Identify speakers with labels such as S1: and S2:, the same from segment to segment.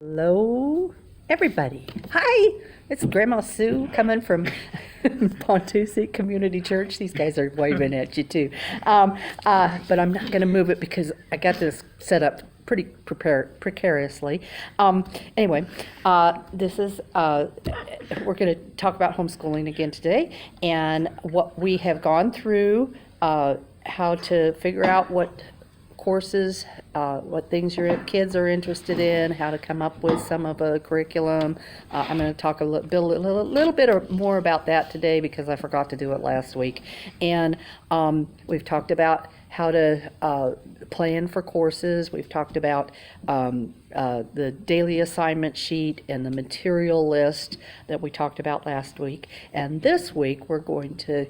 S1: Hello, everybody. Hi, it's Grandma Sue coming from Pontoosi Community Church. These guys are waving at you too. But I'm not going to move it because I got this set up pretty precariously. Anyway, this is we're going to talk about homeschooling again today, and what we have gone through, how to figure out what courses, what things your kids are interested in, how to come up with some of a curriculum. I'm going to talk a little bit more about that today because I forgot to do it last week. And we've talked about how to plan for courses. We've talked about the daily assignment sheet and the material list that we talked about last week. And this week we're going to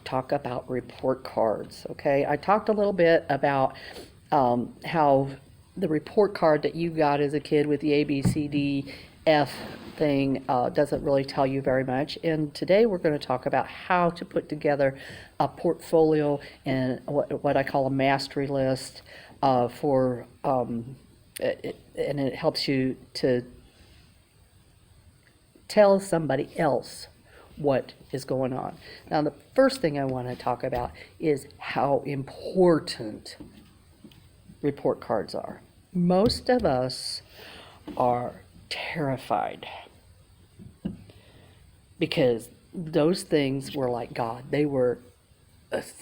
S1: talk about report cards. Okay, I talked a little bit about how the report card that you got as a kid with the A, B, C, D, F thing doesn't really tell you very much. And today we're going to talk about how to put together a portfolio and what I call a mastery list for and it helps you to tell somebody else what is going on. Now, the first thing I want to talk about is how important report cards are. Most of us are terrified because those things were like God. They were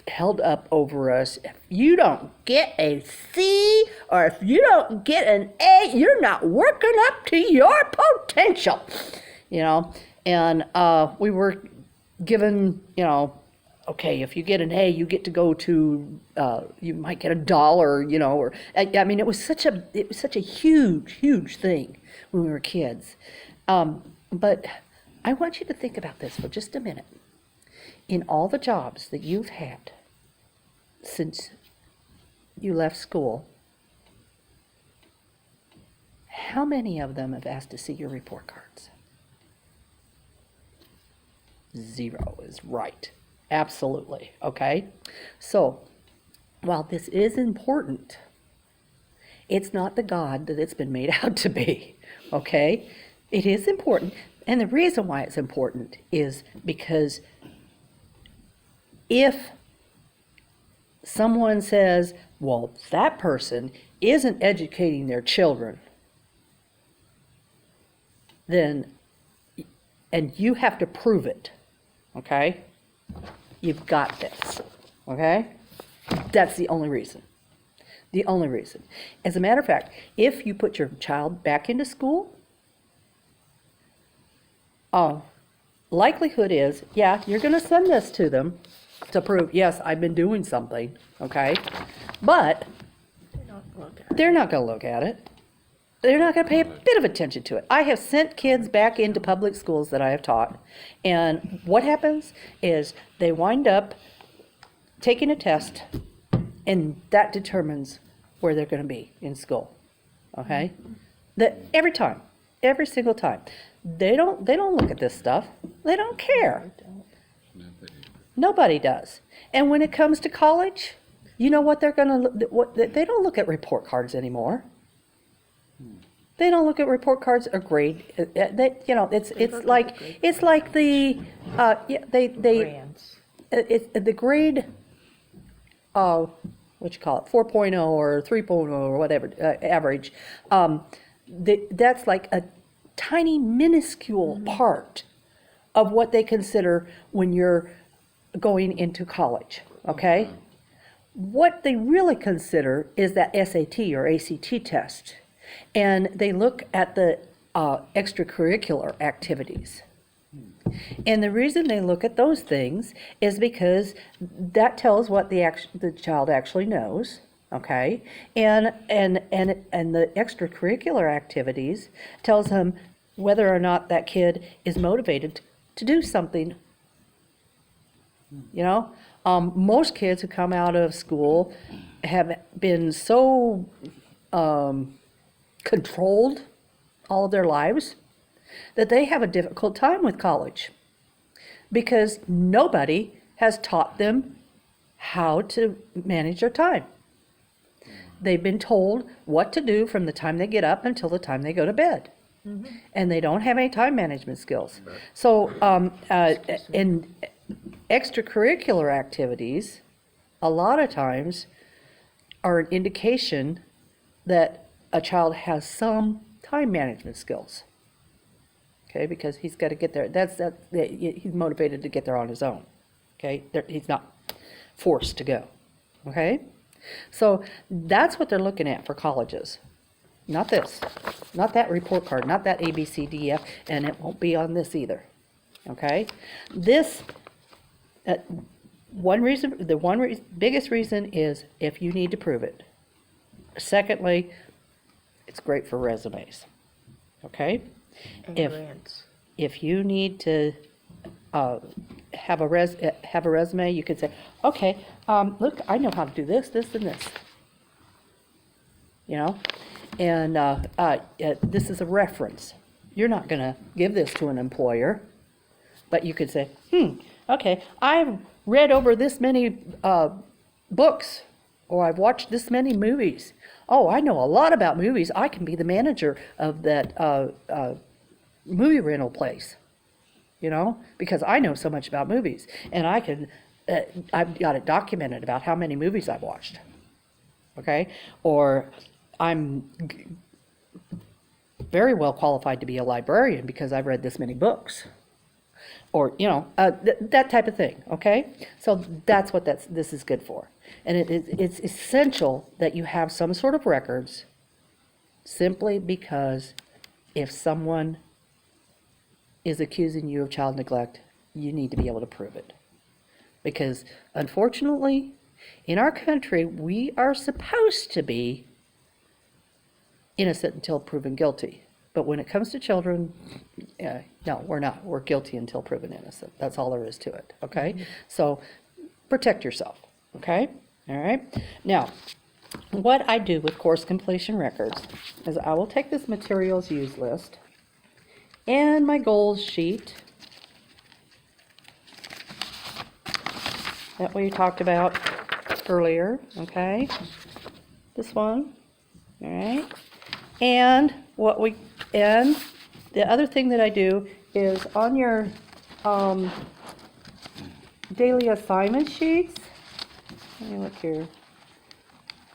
S1: held up over us. If you don't get a C or if you don't get an A, you're not working up to your potential, you know. And we were given, okay, if you get an A, you get to go to, you might get $1, or I mean, it was such a huge thing when we were kids. But I want you to think about this for just a minute. In all the jobs that you've had since you left school, how many of them have asked to see your report cards? 0 is right. Absolutely. Okay? So, while this is important, it's not the God that it's been made out to be. Okay? It is important. And the reason why it's important is because if someone says, well, that person isn't educating their children, then, and you have to prove it, okay? You've got this, okay? That's the only reason. The only reason. As a matter of fact, if you put your child back into school, likelihood is, yeah, you're going to send this to them to prove, yes, I've been doing something, okay? But they're not going to look at it. They're not going to pay a bit of attention to it. I have sent kids back into public schools that I have taught, and what happens is they wind up taking a test, and that determines where they're going to be in school. Okay? That every time, every single time, they don't look at this stuff. They don't care. Nobody does. And when it comes to college, you know what they're going to? They don't look at report cards anymore. They don't look at report cards or grade. It's like the the grade. What you call it, 4.0 or 3.0 or whatever average. That's like a tiny minuscule part of what they consider when you're going into college. Okay, what they really consider is that SAT or ACT test. And they look at the extracurricular activities. And the reason they look at those things is because that tells what the child actually knows, okay? And the extracurricular activities tells them whether or not that kid is motivated to do something. Most kids who come out of school have been so controlled all of their lives that they have a difficult time with college because nobody has taught them how to manage their time. they've been told what to do from the time they get up until the time they go to bed. And they don't have any time management skills. So in extracurricular activities, a lot of times are an indication that a child has some time management skills. Okay, because he's got to get there. He's motivated to get there on his own. Okay, he's not forced to go. Okay, so that's what they're looking at for colleges. Not this, not that report card, not that A, B, C, D, E, F, and it won't be on this either. Okay, this biggest reason is if you need to prove it. Secondly, it's great for resumes. Okay, if you need to have a resume, you could say, okay, look, I know how to do this, this, and this. You know. And this is a reference. You're not going to give this to an employer, but you could say, okay, I've read over this many books, or I've watched this many movies. Oh, I know a lot about movies. I can be the manager of that movie rental place, you know, because I know so much about movies. And I've got it documented about how many movies I've watched, okay? Or I'm very well qualified to be a librarian because I've read this many books, or you know, that type of thing. Okay, so that's what this is good for, and it's essential that you have some sort of records, simply because if someone is accusing you of child neglect, you need to be able to prove it, because unfortunately, in our country, we are supposed to be innocent until proven guilty. But when it comes to children, no, we're not. We're guilty until proven innocent. That's all there is to it, okay? So protect yourself, okay? All right? Now, what I do with course completion records is I will take this materials used list and my goals sheet that we talked about earlier, okay? This one, all right? And the other thing that I do is on your daily assignment sheets. Let me look here.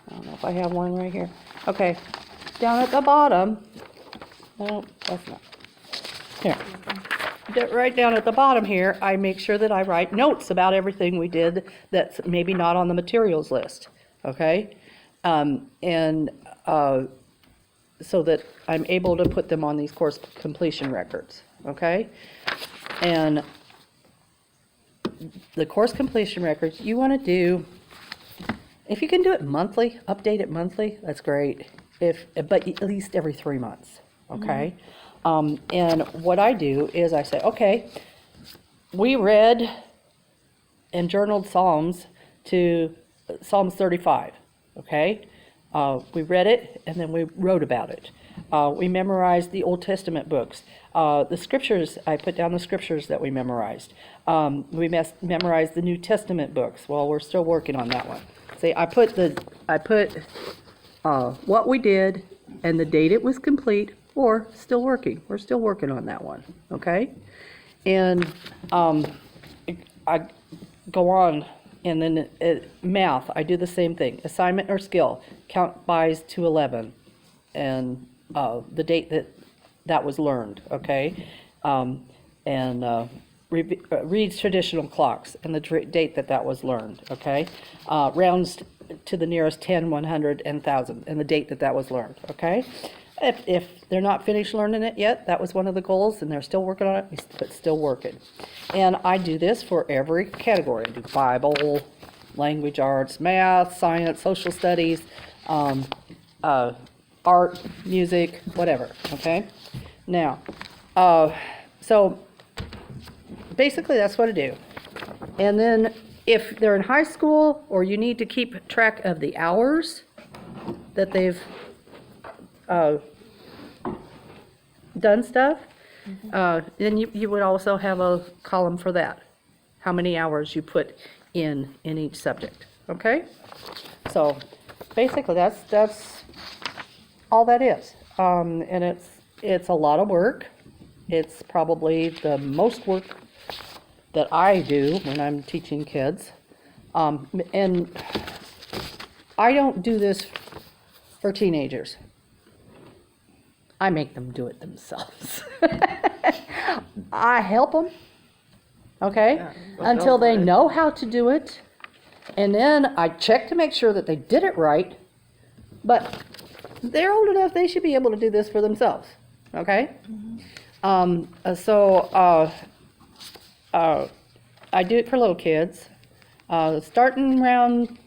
S1: I don't know if I have one right here. Okay, down at the bottom. No, that's not. Here. Right down at the bottom here, I make sure that I write notes about everything we did that's maybe not on the materials list. Okay, so that I'm able to put them on these course completion records, okay? And the course completion records, you want to do, if you can do it monthly, update it monthly, that's great. But at least every 3 months, okay? And what I do is I say, okay, we read and journaled Psalms to Psalms 35, okay? We read it, and then we wrote about it. We memorized the Old Testament books. The scriptures, I put down the scriptures that we memorized. We memorized the New Testament books. Well, we're still working on that one. See, I put what we did and the date it was complete, or still working. We're still working on that one, okay? And I go on. And then math, I do the same thing. Assignment or skill, count bys to 11, and the date that was learned, okay? Reads traditional clocks, and the date that was learned, okay? Rounds to the nearest 10, 100, and 1,000, and the date that was learned, okay? If they're not finished learning it yet, that was one of the goals, and they're still working on it, we put still working. And I do this for every category. I do Bible, language arts, math, science, social studies, art, music, whatever, okay? Now, so basically that's what I do. And then if they're in high school or you need to keep track of the hours that they've done stuff, then you would also have a column for that, how many hours you put in each subject, okay? So basically, that's all that is. And it's a lot of work. It's probably the most work that I do when I'm teaching kids. And I don't do this for teenagers. I make them do it themselves. I help them, okay,
S2: Yeah,
S1: until they know how to do it. And then I check to make sure that they did it right. But they're old enough, they should be able to do this for themselves, okay? I do it for little kids. Starting around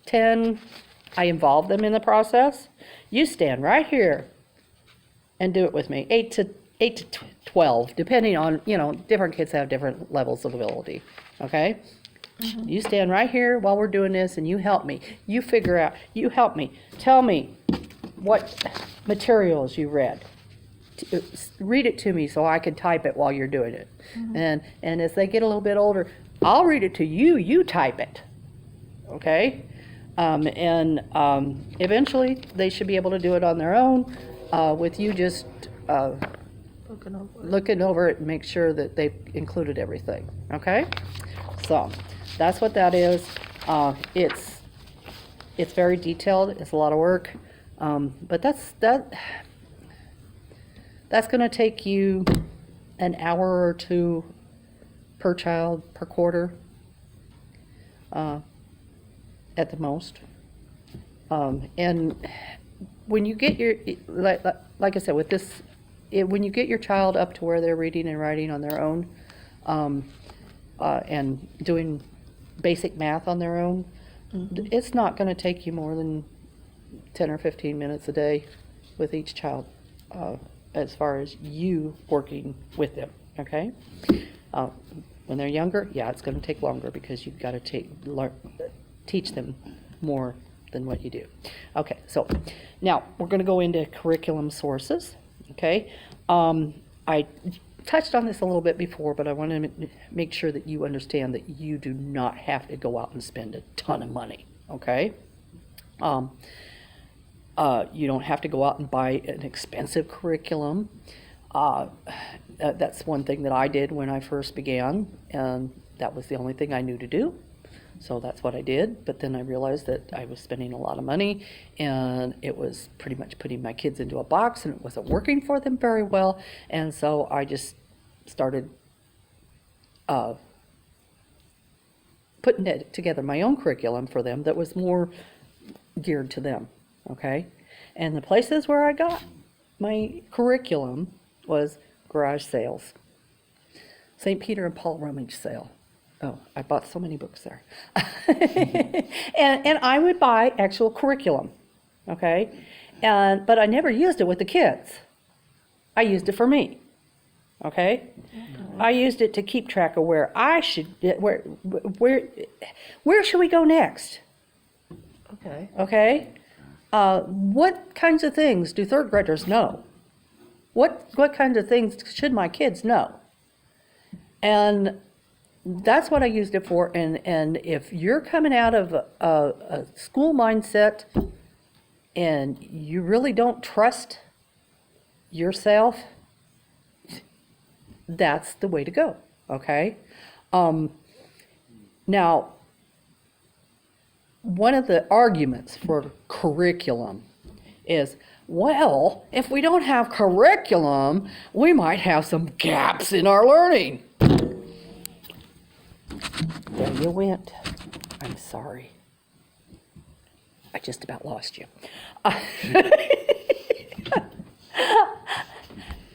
S1: 10, I involve them in the process. You stand right here and do it with me. 8 to 12, depending on, different kids have different levels of ability, okay? You stand right here while we're doing this and you help me. You figure out, you help me. Tell me what materials you read. Read it to me so I can type it while you're doing it. And as they get a little bit older, I'll read it to you, you type it, okay? Eventually they should be able to do it on their own with you just looking over it and make sure that they've included everything, okay? So that's what that is. It's very detailed, it's a lot of work, but that's going to take you an hour or two per child per quarter, at the most. And when you get your, like I said, with this, when you get your child up to where they're reading and writing on their own, and doing basic math on their own, it's not going to take you more than 10 or 15 minutes a day with each child, as far as you working with them, okay? When they're younger, yeah, it's going to take longer because you've got to teach them more than what you do. Okay, so now we're going to go into curriculum sources, okay? I touched on this a little bit before, but I want to make sure that you understand that you do not have to go out and spend a ton of money, okay? You don't have to go out and buy an expensive curriculum. That's one thing that I did when I first began, and that was the only thing I knew to do. So that's what I did, but then I realized that I was spending a lot of money, and it was pretty much putting my kids into a box, and it wasn't working for them very well, and so I just started putting together my own curriculum for them that was more geared to them, okay? And the places where I got my curriculum was garage sales, St. Peter and Paul rummage sale. Oh, I bought so many books there. and I would buy actual curriculum, okay? But I never used it with the kids. I used it for me, okay? I used it to keep track of where should we go next? Okay? What kinds of things do third graders know? What kinds of things should my kids know? And that's what I used it for. And if you're coming out of a school mindset and you really don't trust yourself, that's the way to go, okay? Now, one of the arguments for curriculum is, well, if we don't have curriculum, we might have some gaps in our learning. There you went. I'm sorry. I just about lost you.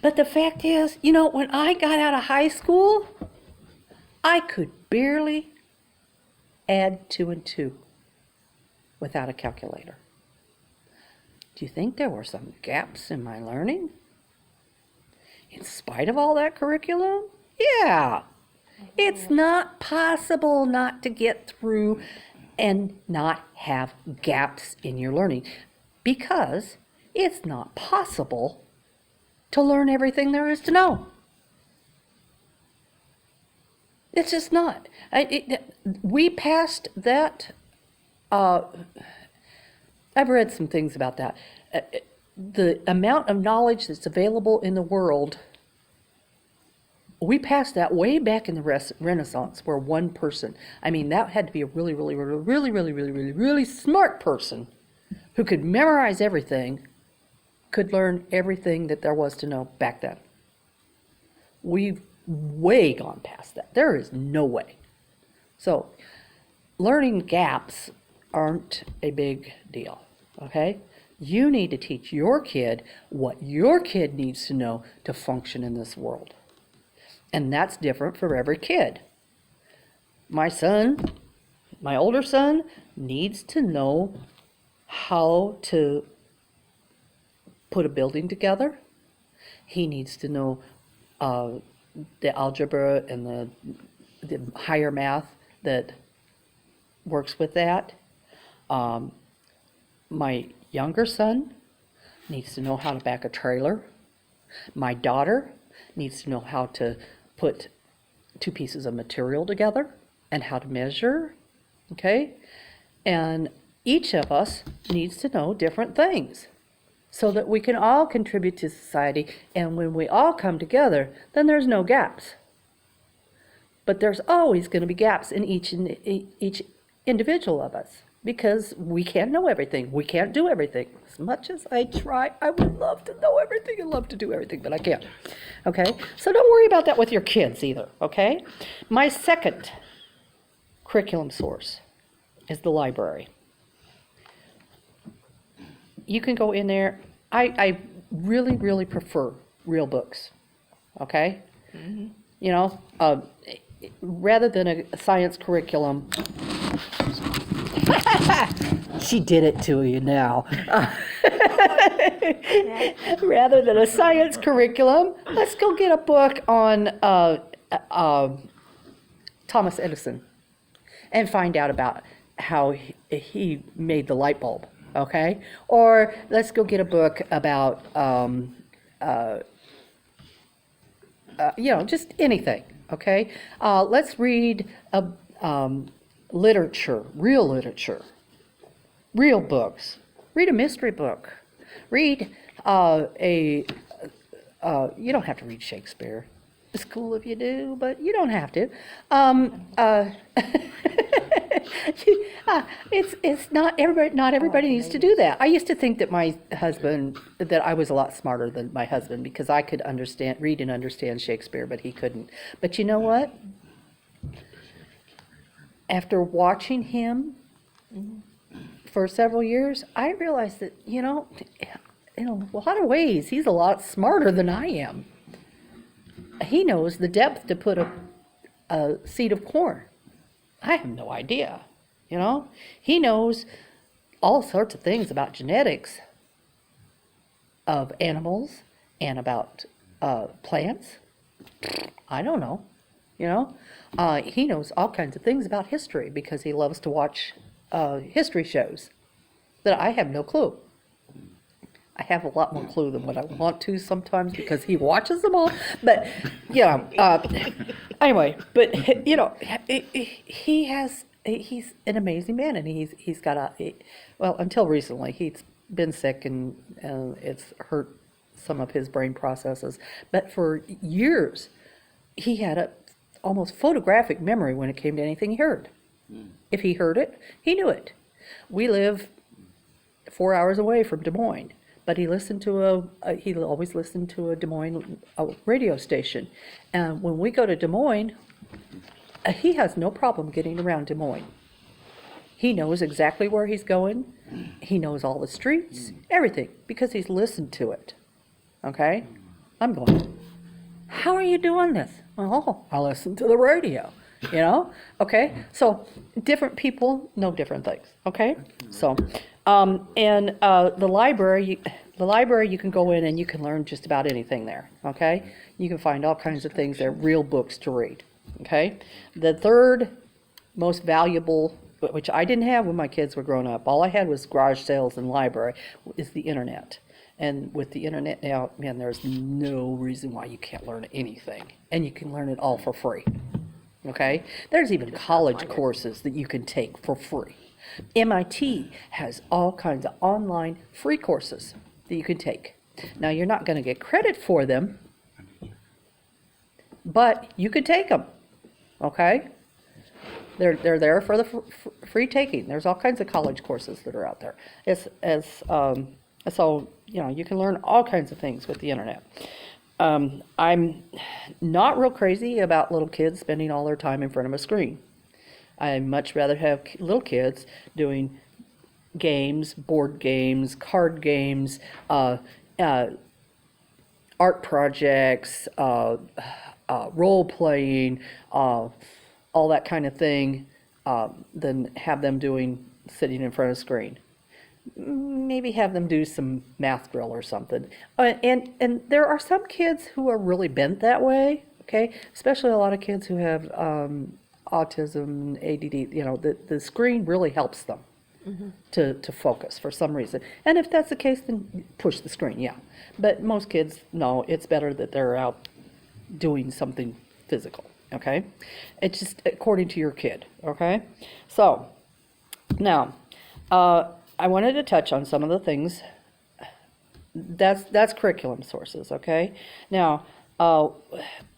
S1: But the fact is, when I got out of high school, I could barely add 2 and 2 without a calculator. Do you think there were some gaps in my learning? In spite of all that curriculum? Yeah. It's not possible not to get through and not have gaps in your learning, because it's not possible to learn everything there is to know. It's just not. We passed that I've read some things about that. The amount of knowledge that's available in the world, we passed that way back in the Renaissance, where one person, I mean, that had to be a really, really, really, really, really, really, really, really smart person who could memorize everything, could learn everything that there was to know back then. We've way gone past that. There is no way. So, learning gaps aren't a big deal, okay? You need to teach your kid what your kid needs to know to function in this world. And that's different for every kid. My son, my older son, needs to know how to put a building together. He needs to know the algebra and the higher math that works with that. My younger son needs to know how to back a trailer. My daughter needs to know how to put two pieces of material together and how to measure, okay? And each of us needs to know different things so that we can all contribute to society, and when we all come together, then there's no gaps. But there's always going to be gaps in each individual of us, because we can't know everything. We can't do everything. As much as I try, I would love to know everything and love to do everything, but I can't. Okay? So don't worry about that with your kids either, okay? My second curriculum source is the library. You can go in there. I really, really prefer real books, okay? Mm-hmm. You know, rather than a science curriculum. She did it to you now. Rather than a science curriculum, let's go get a book on Thomas Edison and find out about how he made the light bulb, okay? Or let's go get a book about, just anything, okay? Let's read literature, real books. Read a mystery book. Read you don't have to read Shakespeare. It's cool if you do, but you don't have to. It's not everybody. Not everybody needs to do that. I used to think that that I was a lot smarter than my husband because I could read and understand Shakespeare, but he couldn't. But you know what? After watching him for several years, I realized that, in a lot of ways, he's a lot smarter than I am. He knows the depth to put a seed of corn. I have no idea, He knows all sorts of things about genetics of animals and about plants. I don't know, He knows all kinds of things about history because he loves to watch history shows that I have no clue. I have a lot more clue than what I want to sometimes because he watches them all. But, anyway, but, he's an amazing man, and he's got until recently, he's been sick and it's hurt some of his brain processes. But for years, he had a almost photographic memory when it came to anything he heard. If he heard it, he knew it. We live 4 hours away from Des Moines, but he always listened to a Des Moines radio station. And when we go to Des Moines, he has no problem getting around Des Moines. He knows exactly where he's going. He knows all the streets, everything, because he's listened to it. Okay? I'm going, how are you doing this? Oh, I listen to the radio, Okay? So different people know different things, okay? So, the library you can go in and you can learn just about anything there, okay? You can find all kinds of things there, real books to read, okay? The third most valuable, which I didn't have when my kids were growing up, all I had was garage sales and library, is the internet. And with the internet now, man, there's no reason why you can't learn anything. And you can learn it all for free. Okay? There's even college courses that you can take for free. MIT has all kinds of online free courses that you can take. Now, you're not going to get credit for them, but you could take them, okay? They're there for the free taking. There's all kinds of college courses that are out there. So, you can learn all kinds of things with the internet. I'm not real crazy about little kids spending all their time in front of a screen. I much rather have little kids doing games, board games, card games, art projects, role playing, all that kind of thing, than have them sitting in front of a screen. Maybe have them do some math drill or something. And there are some kids who are really bent that way, okay? Especially a lot of kids who have autism, ADD, the screen really helps them to focus for some reason. And if that's the case, then push the screen, yeah. But most kids, no, it's better that they're out doing something physical, okay? It's just according to your kid, okay? So, now, I wanted to touch on some of the things. That's curriculum sources, okay? Now,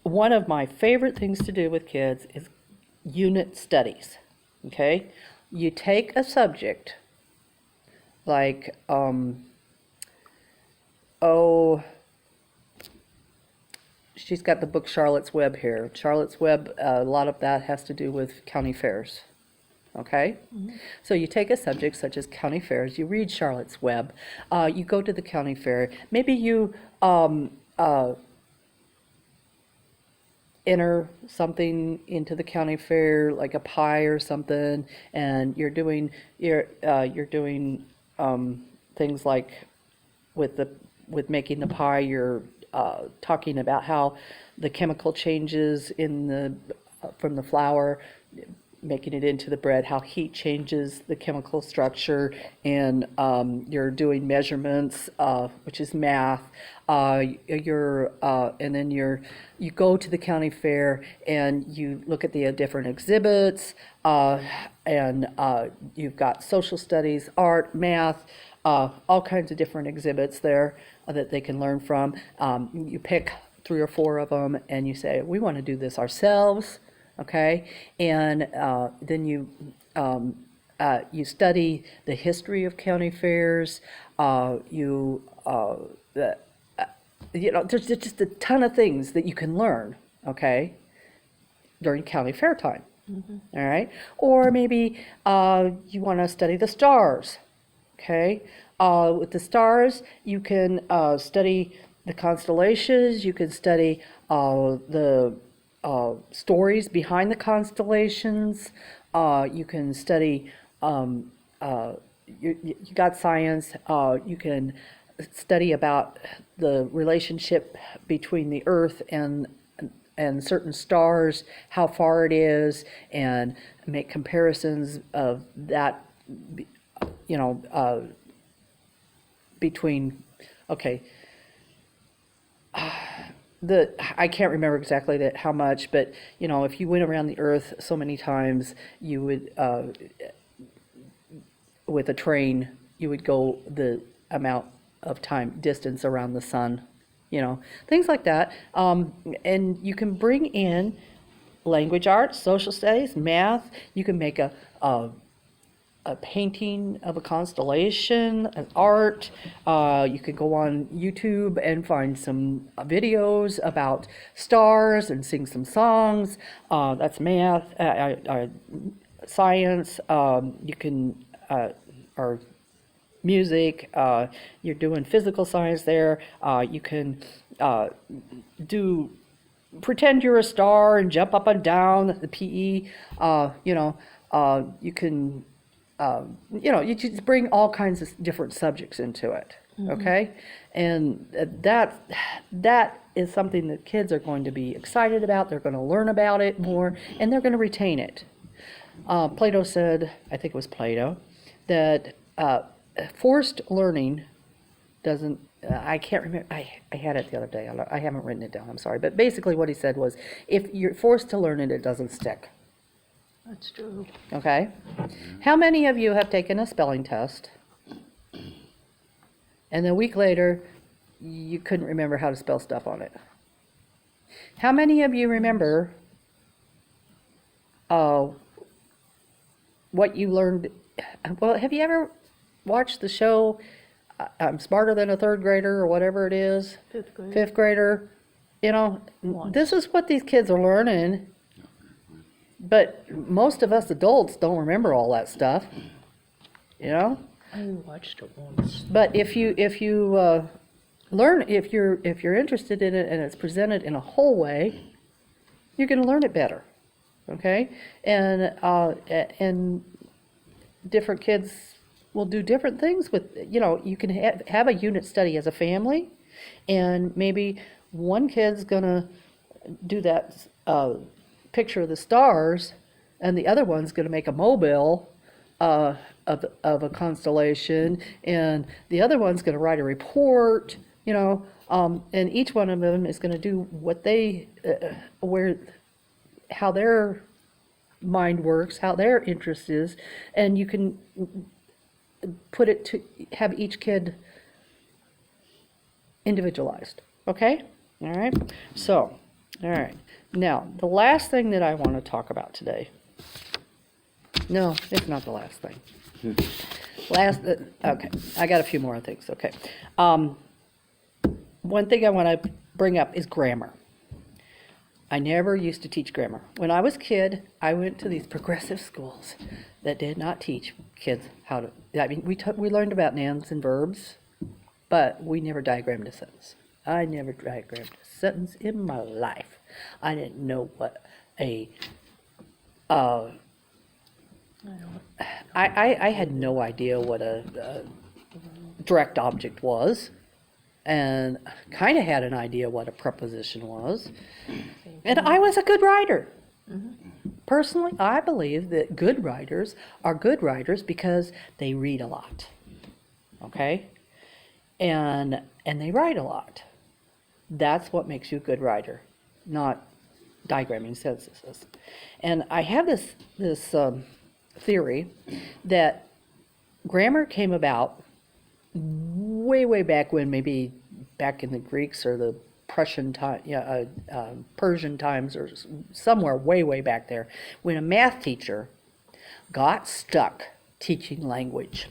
S1: one of my favorite things to do with kids is unit studies, okay? You take a subject like, she's got the book Charlotte's Web here. Charlotte's Web, a lot of that has to do with county fairs. Okay? So you take a subject such as county fairs, you read Charlotte's Web, you go to the county fair, maybe you enter something into the county fair, like a pie or something, and you're doing things like with making the pie, you're talking about how the chemical changes from the flour, making it into the bread, how heat changes the chemical structure, and you're doing measurements, which is math. And then you go to the county fair and you look at the different exhibits, and you've got social studies, art, math, all kinds of different exhibits there that they can learn from. You pick 3 or 4 of them and you say, we want to do this ourselves. Okay, and then you study the history of county fairs. There's just a ton of things that you can learn. Okay, during county fair time. All right, or maybe you want to study the stars. Okay, with the stars, you can study the constellations. You can study the stories behind the constellations. You can study, you got science, you can study about the relationship between the Earth and certain stars, how far it is, and make comparisons of that, between, okay, I can't remember exactly how much, but if you went around the Earth so many times, you would, with a train, you would go the amount of distance around the sun, things like that. And you can bring in language arts, social studies, math. You can make a painting of a constellation, an art. You could go on YouTube and find some videos about stars and sing some songs. That's math, science. You can, or music. You're doing physical science there. You can pretend you're a star and jump up and down. The PE. You can. You just bring all kinds of different subjects into it, okay? And that is something that kids are going to be excited about. They're going to learn about it more, and they're going to retain it. Plato said, I think it was Plato, that forced learning doesn't, I can't remember, I had it the other day. I haven't written it down, I'm sorry. But basically what he said was, if you're forced to learn it, it doesn't stick.
S2: That's true.
S1: Okay? How many of you have taken a spelling test, and a week later, you couldn't remember how to spell stuff on it? How many of you remember what you learned? Well, have you ever watched the show I'm Smarter Than a Third Grader or whatever it is?
S2: Fifth grade.
S1: Fifth grader. You know, this is what these kids are learning. But most of us adults don't remember all that stuff, you know?
S2: I watched it once.
S1: But if you learn, if you're interested in it and it's presented in a whole way, you're going to learn it better, okay? And different kids will do different things with, you know, you can have a unit study as a family, and maybe one kid's going to do that picture of the stars, and the other one's going to make a mobile of a constellation, and the other one's going to write a report, you know, and each one of them is going to do what they, how their mind works, how their interest is, and you can put it to have each kid individualized, okay? All right, so, all right. Now, the last thing that I want to talk about today, no, it's not the last thing. Okay, I got a few more things, okay. One thing I want to bring up is grammar. I never used to teach grammar. When I was a kid, I went to these progressive schools that did not teach kids how to, I mean, we learned about nouns and verbs, but we never diagrammed a sentence. I never diagrammed a sentence in my life. I didn't know what I had no idea what a direct object was, and kind of had an idea what a preposition was. And I was a good writer. Personally, I believe that good writers are good writers because they read a lot, okay? And they write a lot. That's what makes you a good writer, not diagramming sentences. And I have this theory that grammar came about way back when, maybe back in the Greeks or the Persian times, or somewhere way back there, when a math teacher got stuck teaching language.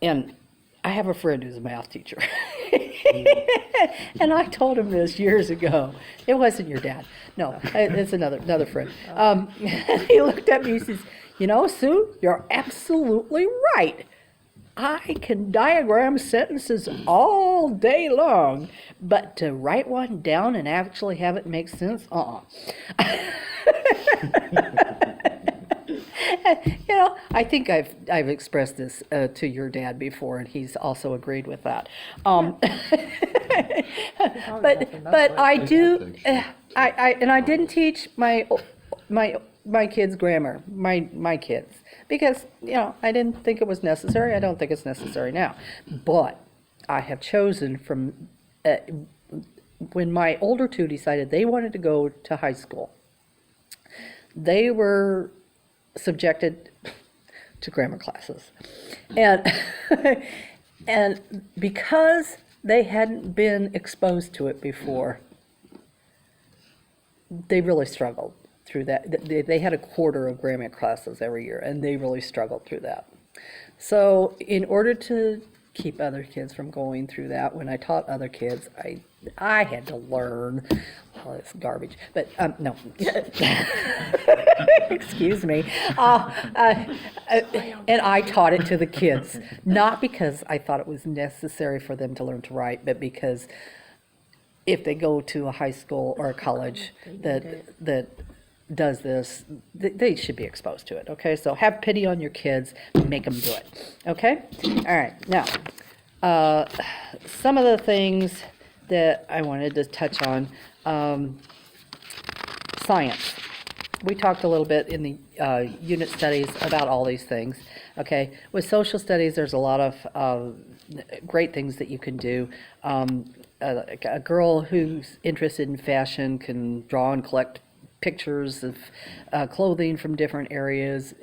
S1: And I have a friend who's a math teacher. And I told him this years ago. It wasn't your dad. No, it's another friend. He looked at me and says, "You know, Sue, you're absolutely right. I can diagram sentences all day long, but to write one down and actually have it make sense, You know, I think I've expressed this to your dad before, and he's also agreed with that. But I do, I didn't teach my kids grammar, my kids, because, you know, I didn't think it was necessary. I don't think it's necessary now. But I have chosen from, when my older two decided they wanted to go to high school, they were subjected to grammar classes. And because they hadn't been exposed to it before, they really struggled through that. They had a quarter of grammar classes every year, and they really struggled through that. So in order to keep other kids from going through that, when I taught other kids, I had to learn all this garbage. But no, excuse me. And I taught it to the kids, not because I thought it was necessary for them to learn to write, but because if they go to a high school or a college that does this, they should be exposed to it, okay? So have pity on your kids, make them do it, okay? All right, now, some of the things that I wanted to touch on, science. We talked a little bit in the unit studies about all these things, okay? With social studies, there's a lot of great things that you can do. A girl who's interested in fashion can draw and collect pictures of clothing from different eras,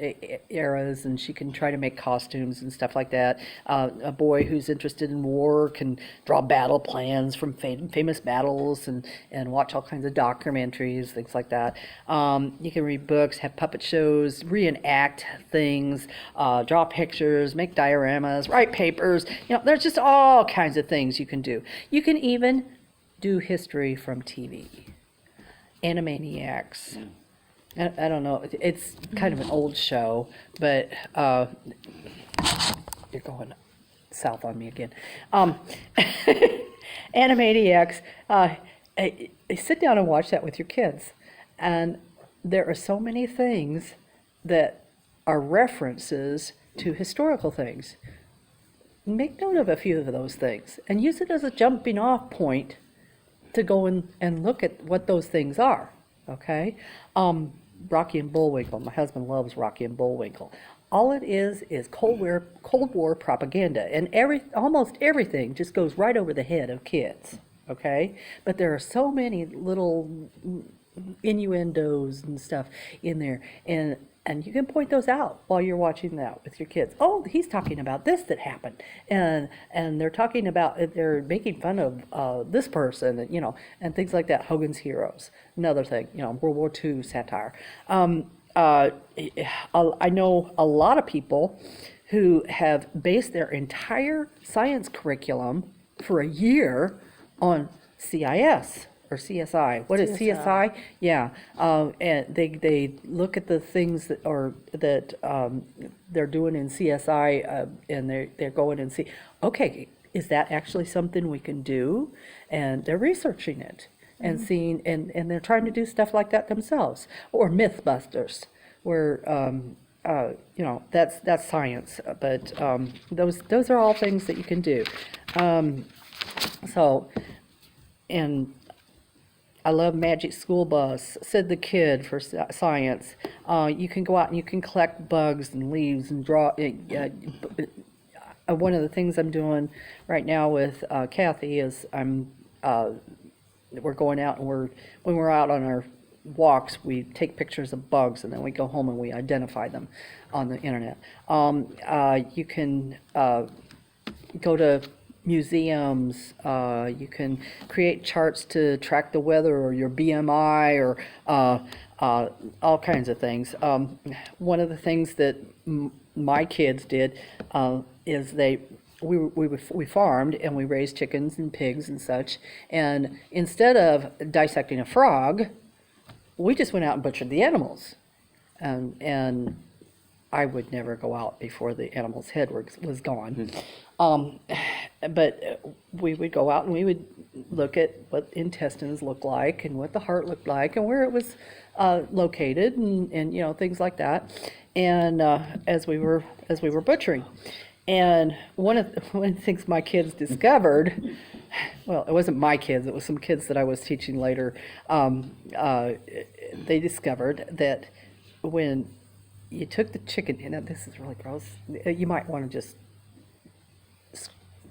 S1: and she can try to make costumes and stuff like that. A boy who's interested in war can draw battle plans from famous battles and watch all kinds of documentaries, things like that. You can read books, have puppet shows, reenact things, draw pictures, make dioramas, write papers. There's just all kinds of things you can do. You can even do history from TV. Animaniacs. I don't know. It's kind of an old show, but you're going south on me again. Animaniacs. Sit down and watch that with your kids, and there are so many things that are references to historical things. Make note of a few of those things and use it as a jumping off point to go and look at what those things are, okay? Rocky and Bullwinkle. My husband loves Rocky and Bullwinkle. All it is Cold War propaganda, and almost everything just goes right over the head of kids, okay? But there are so many little innuendos and stuff in there, and you can point those out while you're watching that with your kids. Oh, he's talking about this that happened, and they're making fun of this person, and things like that. Hogan's Heroes, another thing, World War II satire. I know a lot of people who have based their entire science curriculum for a year on CIS. Or CSI. What is CSI? Yeah, and they look at the things that they're doing in CSI, and they're going and see, okay, is that actually something we can do? And they're researching it and seeing, and they're trying to do stuff like that themselves. Or Mythbusters, where that's science, but those are all things that you can do. And I love Magic School Bus, Sid the Kid for science. You can go out and you can collect bugs and leaves and draw. One of the things I'm doing right now with Kathy is we're going out and when we're out on our walks, we take pictures of bugs and then we go home and we identify them on the internet. You can go to museums, you can create charts to track the weather or your BMI or all kinds of things. One of the things that my kids did is we farmed and we raised chickens and pigs and such, and instead of dissecting a frog, we just went out and butchered the animals, and I would never go out before the animal's head was gone. But we would go out and we would look at what intestines looked like and what the heart looked like and where it was located and things like that. And as we were butchering, and one of the things my kids discovered, well, it wasn't my kids, it was some kids that I was teaching later. They discovered that when you took the chicken, this is really gross. You might want to just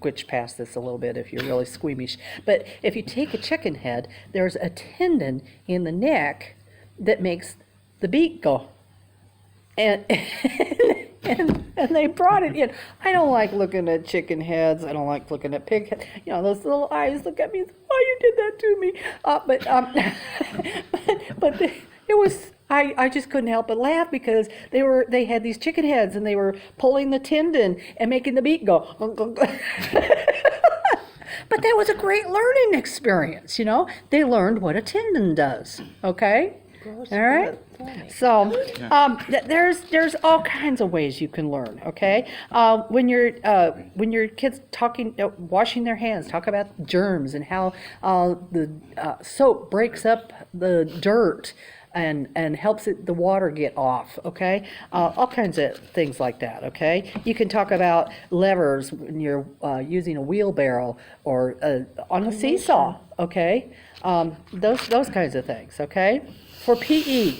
S1: squitch past this a little bit if you're really squeamish. But if you take a chicken head, there's a tendon in the neck that makes the beak go. And and they brought it in. I don't like looking at chicken heads. I don't like looking at pig heads. Those little eyes look at me. Oh, you did that to me. But it was. I just couldn't help but laugh because they had these chicken heads and they were pulling the tendon and making the beak go. But that was a great learning experience, They learned what a tendon does, okay?
S2: Gross,
S1: all right? So there's all kinds of ways you can learn, okay? When your kids washing their hands, talk about germs and how the soap breaks up the dirt and helps the water get off, okay? All kinds of things like that, okay? You can talk about levers when you're using a wheelbarrow or on a seesaw, okay? Those kinds of things, okay? For PE,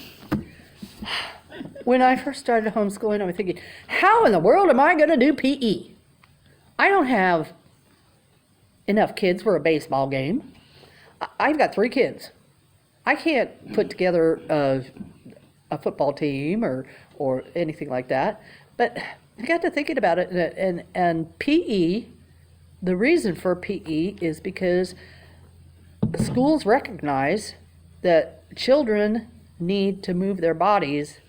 S1: when I first started homeschooling, I was thinking, how in the world am I going to do PE? I don't have enough kids for a baseball game. I've got 3 kids. I can't put together a football team or anything like that. But I got to thinking about it, and PE, the reason for PE is because schools recognize that children need to move their bodies,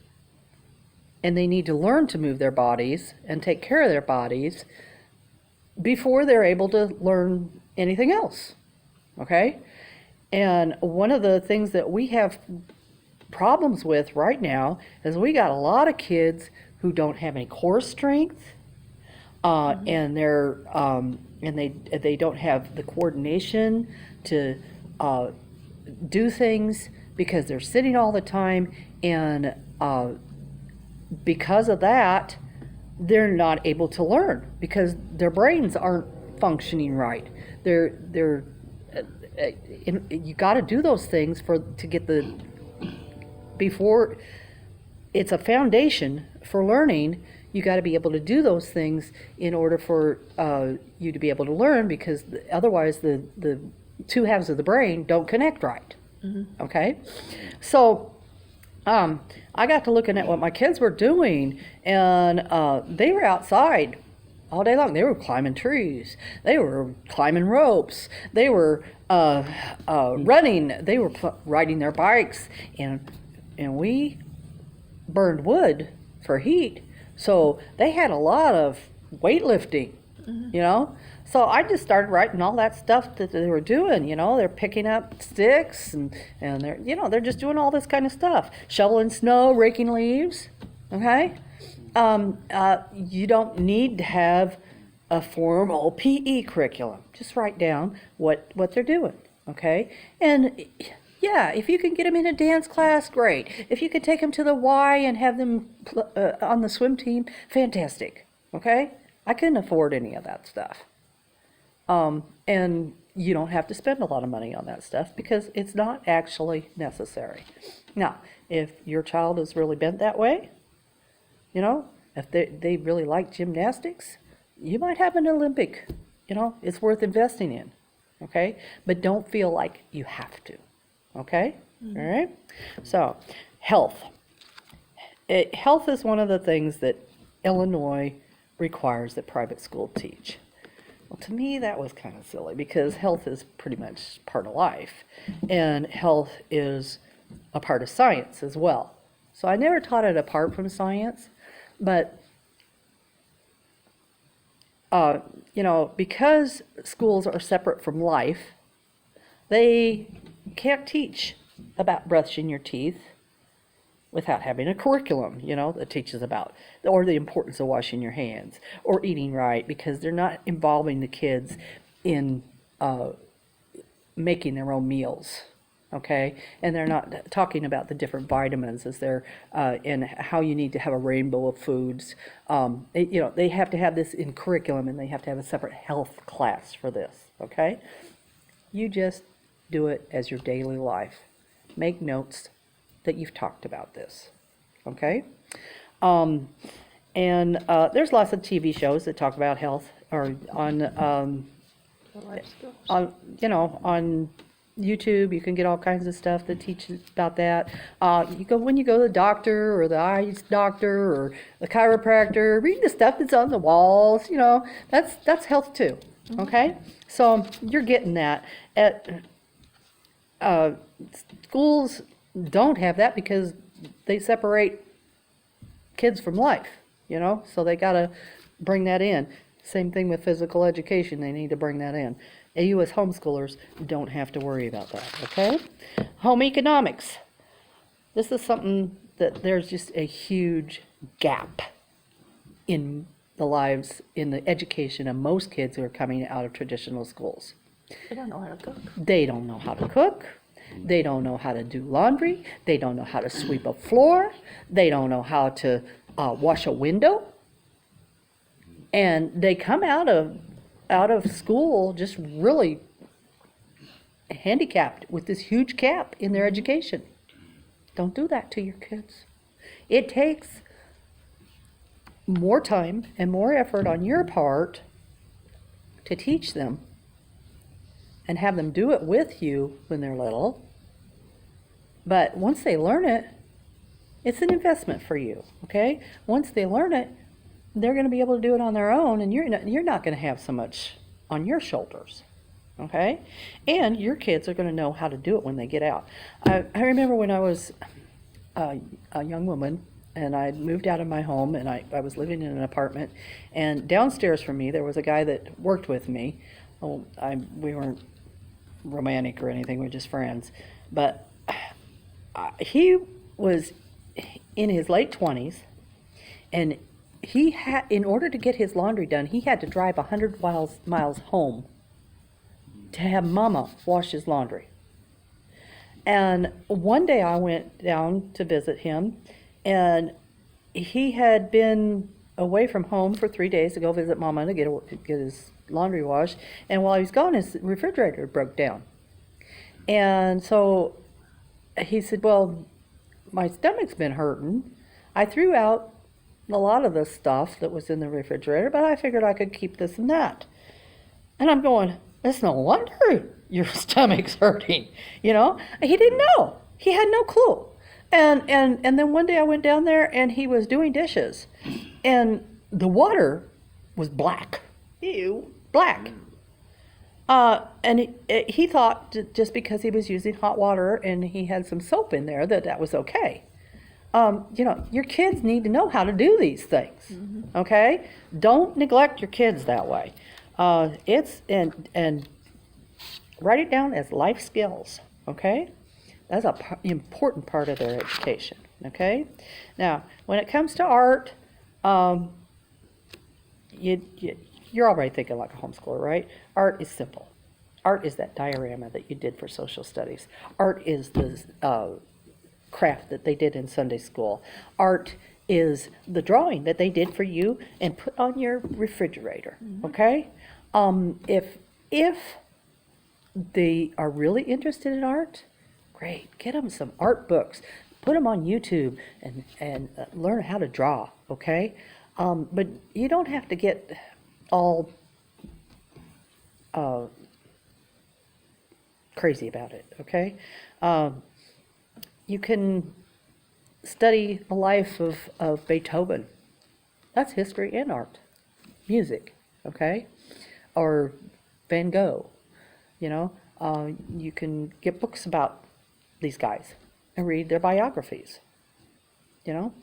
S1: and they need to learn to move their bodies and take care of their bodies before they're able to learn anything else, okay? And one of the things that we have problems with right now is we got a lot of kids who don't have any core strength, and they don't have the coordination to do things because they're sitting all the time, and because of that, they're not able to learn because their brains aren't functioning right. You got to do those things to get before it's a foundation for learning. You got to be able to do those things in order for you to be able to learn, because otherwise the two halves of the brain don't connect right. Mm-hmm. Okay, so I got to looking at what my kids were doing, and they were outside all day long. They were climbing trees. They were climbing ropes. They were running. They were riding their bikes, and we burned wood for heat. So they had a lot of weightlifting, you know. So I just started writing all that stuff that they were doing. You know, they're picking up sticks and they're just doing all this kind of stuff, shoveling snow, raking leaves. Okay, you don't need to have a formal PE curriculum. Just write down what they're doing. Okay, and yeah, if you can get them in a dance class, great. If you can take them to the Y and have them on the swim team, fantastic. Okay? I couldn't afford any of that stuff. And you don't have to spend a lot of money on that stuff because it's not actually necessary. Now, if your child is really bent that way, you know, if they really like gymnastics, you might have an Olympic. You know, it's worth investing in. Okay? But don't feel like you have to. Okay? Mm-hmm. All right? So, health. Health is one of the things that Illinois requires that private schools teach. Well, to me, that was kind of silly because health is pretty much part of life, and health is a part of science as well. So I never taught it apart from science, but because schools are separate from life, they can't teach about brushing your teeth without having a curriculum, that teaches about, or the importance of washing your hands, or eating right, because they're not involving the kids in making their own meals, okay? And they're not talking about the different vitamins as they're, and how you need to have a rainbow of foods. They have to have this in curriculum, and they have to have a separate health class for this, okay? You just do it as your daily life. Make notes that you've talked about this, okay? And there's lots of TV shows that talk about health, or on YouTube. You can get all kinds of stuff that teaches about that. When you go to the doctor or the eye doctor or the chiropractor, read the stuff that's on the walls. That's health too, okay? So you're getting that. Schools don't have that because they separate kids from life, so they got to bring that in. Same thing with physical education, they need to bring that in. You as homeschoolers don't have to worry about that, okay? Home economics. This is something that there's just a huge gap in the lives, in the education of most kids who are coming out of traditional schools.
S2: They don't know how to cook.
S1: They don't know how to cook. They don't know how to do laundry. They don't know how to sweep a floor. They don't know how to wash a window. And they come out of school just really handicapped with this huge gap in their education. Don't do that to your kids. It takes more time and more effort on your part to teach them and have them do it with you when they're little, But once they learn it, it's an investment for you, okay? Once they learn it, they're going to be able to do it on their own, and you're not going to have so much on your shoulders, okay? And your kids are going to know how to do it when they get out. I remember when I was a young woman, and I moved out of my home, and I was living in an apartment, and downstairs from me there was a guy that worked with me. Oh, we weren't romantic or anything, we were just friends, but he was in his late 20s, and he had, in order to get his laundry done, he had to drive 100 miles home to have Mama wash his laundry. And one day I went down to visit him, and he had been away from home for 3 days to go visit Mama to get his laundry washed. And while he was gone, his refrigerator broke down. And so he said, well, my stomach's been hurting. I threw out a lot of the stuff that was in the refrigerator, but I figured I could keep this and that. And I'm going, it's no wonder your stomach's hurting. You know, he didn't know. He had no clue. And then one day I went down there and he was doing dishes, and the water was black. Ew, black. And he thought just because he was using hot water and he had some soap in there that was okay. You know, your kids need to know how to do these things, okay? Don't neglect your kids that way. And write it down as life skills, okay? That's an important part of their education, okay? Now, when it comes to art, you're already thinking like a homeschooler, right? Art is simple. Art is that diorama that you did for social studies. Art is the craft that they did in Sunday school. Art is the drawing that they did for you and put on your refrigerator, okay? If they are really interested in art, great, get them some art books. Put them on YouTube and learn how to draw, okay? But you don't have to get all crazy about it, okay? You can study the life of Beethoven. That's history and art. Music, okay? Or Van Gogh, you know? You can get books about these guys and read their biographies, you know?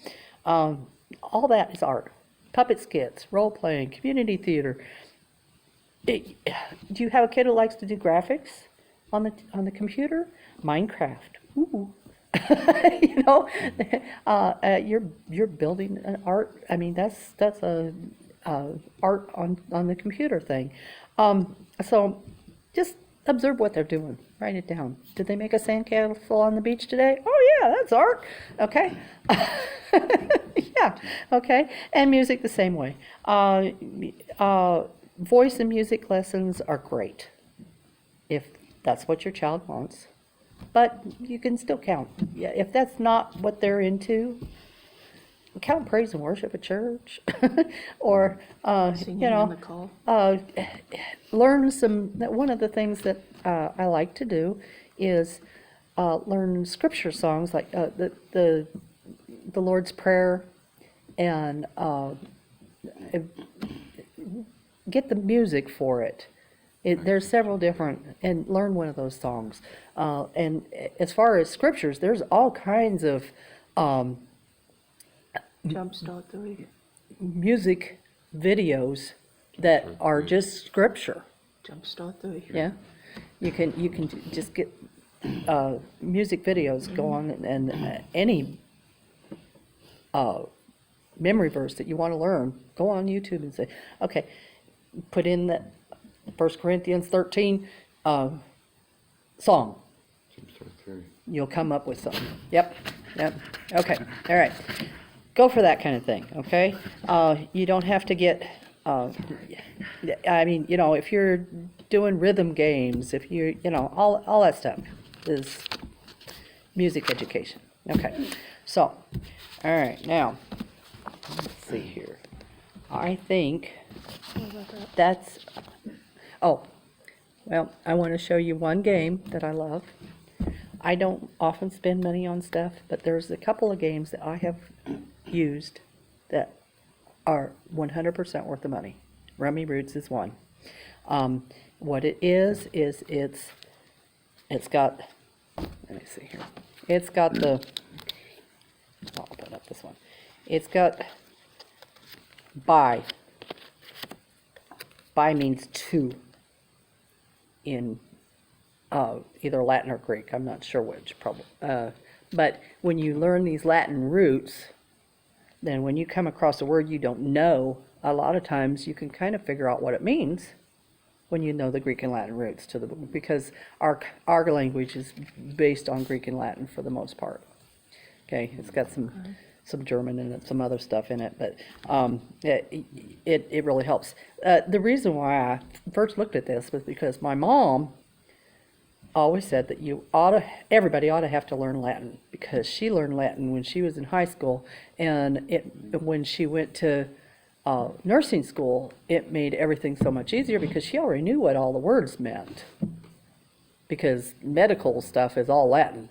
S1: All that is art. Puppet skits, role-playing, community theater. Do you have a kid who likes to do graphics on the computer? Minecraft. Ooh. You know, you're building an art. I mean, that's a art on the computer thing. So just observe what they're doing. Write it down. Did they make a sandcastle on the beach today? Oh yeah, that's art. Okay. Yeah. Okay. And music the same way. Voice and music lessons are great if that's what your child wants. But you can still count. Yeah, if that's not what they're into, count praise and worship at church, or
S2: Singing
S1: you know,
S2: in the call.
S1: learn some. One of the things that I like to do is learn scripture songs like the Lord's Prayer, and get the music for it. There's several different, and learn one of those songs. And as far as scriptures, there's all kinds of
S2: Jumpstart the week.
S1: music videos that are just scripture.
S2: Jumpstart the week.
S1: Yeah, you can just get music videos, go on, and any memory verse that you want to learn, go on YouTube and say, okay, put in that 1 Corinthians 13 song. You'll come up with something. Yep. Okay. All right. Go for that kind of thing. Okay. You don't have to get. I mean, you know, if you're doing rhythm games, if you know, all that stuff is music education. Okay. So, all right. Now, let's see here. I think that's. Oh, well, I want to show you one game that I love. I don't often spend money on stuff, but there's a couple of games that I have used that are 100% worth the money. Rummy Roots is one. What it is it's got, let me see here. It's got the, I'll open up this one. It's got by. By means two in either Latin or Greek. I'm not sure which, probably. But when you learn these Latin roots, then when you come across a word you don't know, a lot of times you can kind of figure out what it means when you know the Greek and Latin roots to the, because our language is based on Greek and Latin for the most part. Okay, it's got some German and some other stuff in it, but it really helps. The reason why I first looked at this was because my mom always said that everybody ought to have to learn Latin, because she learned Latin when she was in high school, and when she went to nursing school, it made everything so much easier because she already knew what all the words meant, because medical stuff is all Latin.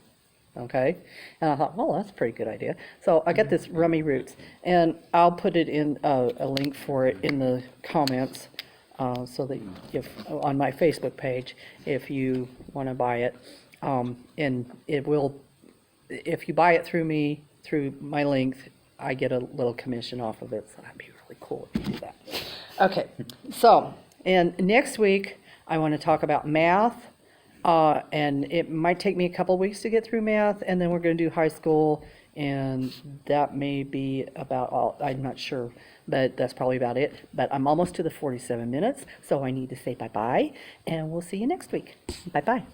S1: Okay, and I thought, well, that's a pretty good idea. So I got this Rummy Roots, and I'll put it in a link for it in the comments, so that if on my Facebook page, if you want to buy it, and it will, if you buy it through me, through my link, I get a little commission off of it. So that'd be really cool if you do that. Okay, so and next week I want to talk about math. And it might take me a couple weeks to get through math, and then we're going to do high school, and that may be about all, I'm not sure, but that's probably about it. But I'm almost to the 47 minutes, so I need to say bye-bye, and we'll see you next week. Bye-bye.